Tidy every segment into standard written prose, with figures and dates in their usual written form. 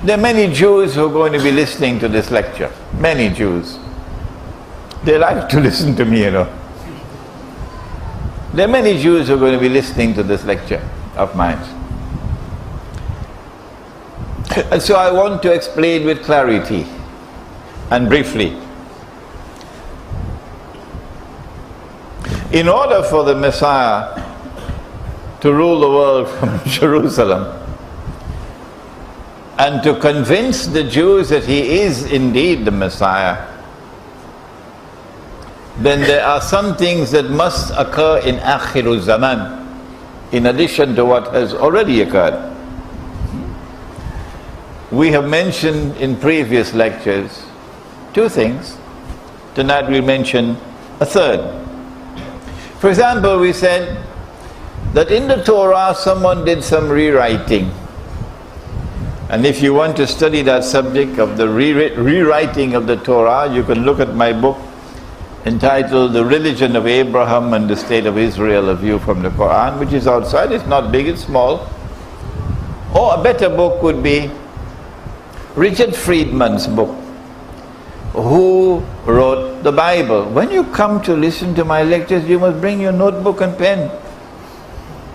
There are many Jews who are going to be listening to this lecture. Many Jews. They like to listen to me, you know. There are many Jews who are going to be listening to this lecture of mine. And so I want to explain with clarity and briefly. In order for the Messiah to rule the world from Jerusalem and to convince the Jews that he is indeed the Messiah, then there are some things that must occur in Akhirul Zaman, in addition to what has already occurred. We have mentioned in previous lectures two things. Tonight we'll mention a third. For example, we said that in the Torah someone did some rewriting. And if you want to study that subject of the rewriting of the Torah, you can look at my book entitled The Religion of Abraham and the State of Israel, a View from the Quran, which is outside. It's not big, it's small. Or a better book would be Richard Friedman's book, Who Wrote the Bible. When you come to listen to my lectures, you must bring your notebook and pen.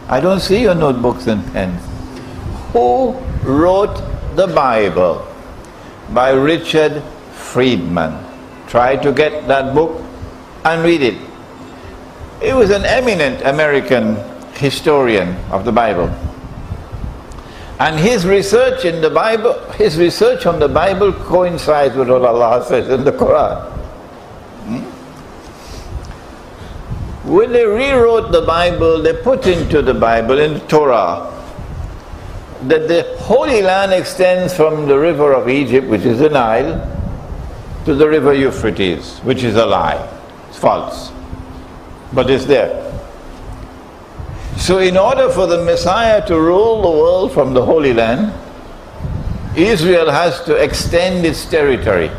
I don't see your notebooks and pens. Who Wrote the Bible by Richard Friedman. Try to get that book and read it. He was an eminent American historian of the Bible. And his research in the Bible, his research on the Bible coincides with what Allah says in the Quran. When they rewrote the Bible, they put into the Bible, in the Torah, that the Holy Land extends from the river of Egypt, which is the Nile, to the river Euphrates, which is a lie. It's false. But it's there. So in order for the Messiah to rule the world from the Holy Land, Israel has to extend its territory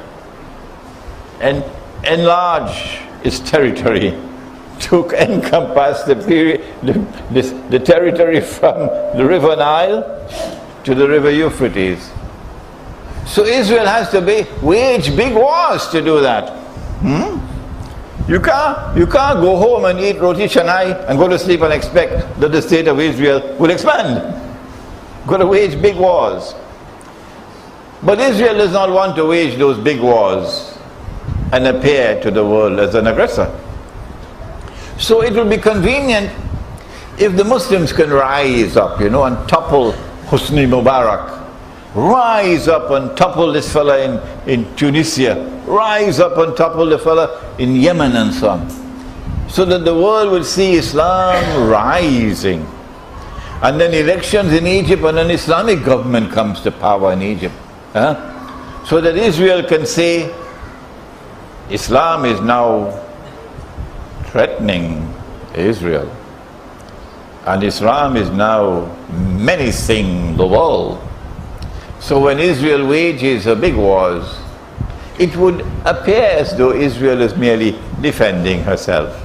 and enlarge its territory to encompass the territory from the river Nile to the river Euphrates. So Israel has to wage big wars to do that. You can't go home and eat roti canai and go to sleep and expect that the state of Israel will expand. Got to wage big wars. But Israel does not want to wage those big wars and appear to the world as an aggressor. So it will be convenient if the Muslims can rise up, you know, and topple Hosni Mubarak. Rise up and topple this fella in Tunisia. Rise up and topple the fella in Yemen and so on. So that the world will see Islam rising. And then elections in Egypt and an Islamic government comes to power in Egypt. So that Israel can say, Islam is now threatening Israel. And Islam is now menacing the world. So when Israel wages a big wars, it would appear as though Israel is merely defending herself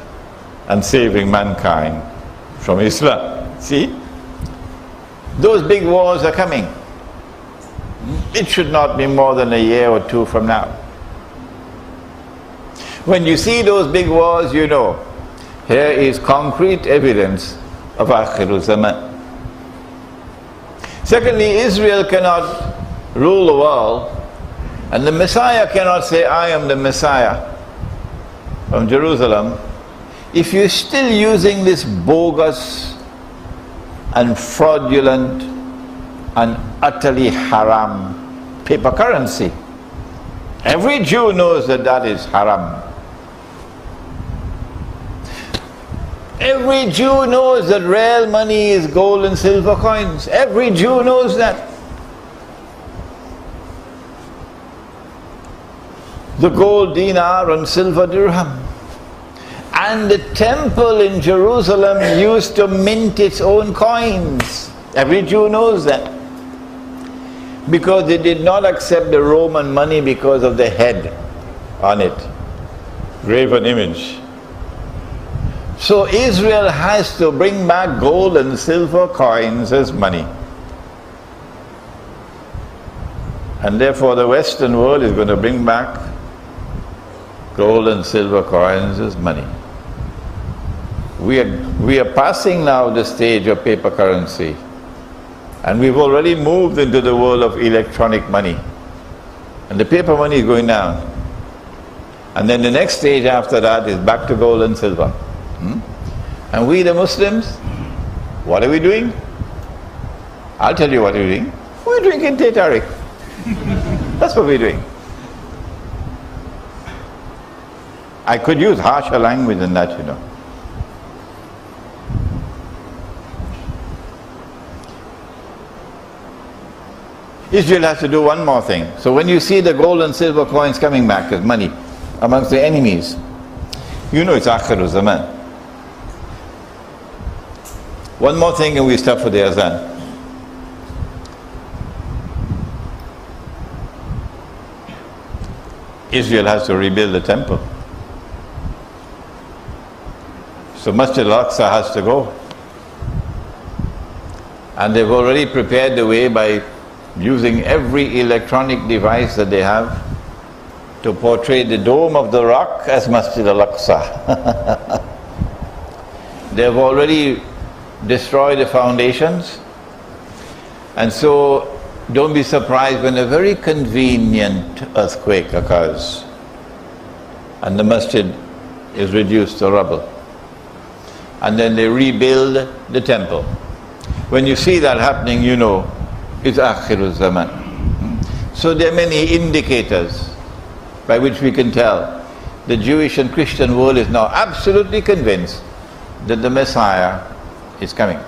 and saving mankind from Islam. See? Those big wars are coming. It should not be more than a year or two from now. When you see those big wars, you know, here is concrete evidence of Akhirul Zaman. Secondly, Israel cannot rule the world, and the Messiah cannot say, I am the Messiah from Jerusalem, if you're still using this bogus and fraudulent and utterly haram paper currency. Every Jew knows that that is haram. Every Jew knows that real money is gold and silver coins. Every Jew knows that. The gold dinar and silver dirham. And the temple in Jerusalem used to mint its own coins. Every Jew knows that. Because they did not accept the Roman money because of the head on it. Graven image. So Israel has to bring back gold and silver coins as money. And therefore the Western world is going to bring back gold and silver coins as money. We are passing now the stage of paper currency, and we've already moved into the world of electronic money, and the paper money is going down. And then the next stage after that is back to gold and silver. And we the Muslims, what are we doing? I'll tell you what we're doing. We're drinking Teh Tarik. That's what we're doing. I could use harsher language than that, you know. Israel has to do one more thing. So when you see the gold and silver coins coming back as money amongst the enemies, you know it's Akhiru Zaman. One more thing and we stop for the azan. Israel has to rebuild the temple. So Masjid Al-Aqsa has to go. And they've already prepared the way by using every electronic device that they have to portray the dome of the rock as Masjid Al-Aqsa. They've already destroyed the foundations, and so don't be surprised when a very convenient earthquake occurs and the masjid is reduced to rubble, and then they rebuild the temple. When you see that happening, you know it's Akhiru Zaman. So there are many indicators by which we can tell the Jewish and Christian world is now absolutely convinced that the Messiah is coming.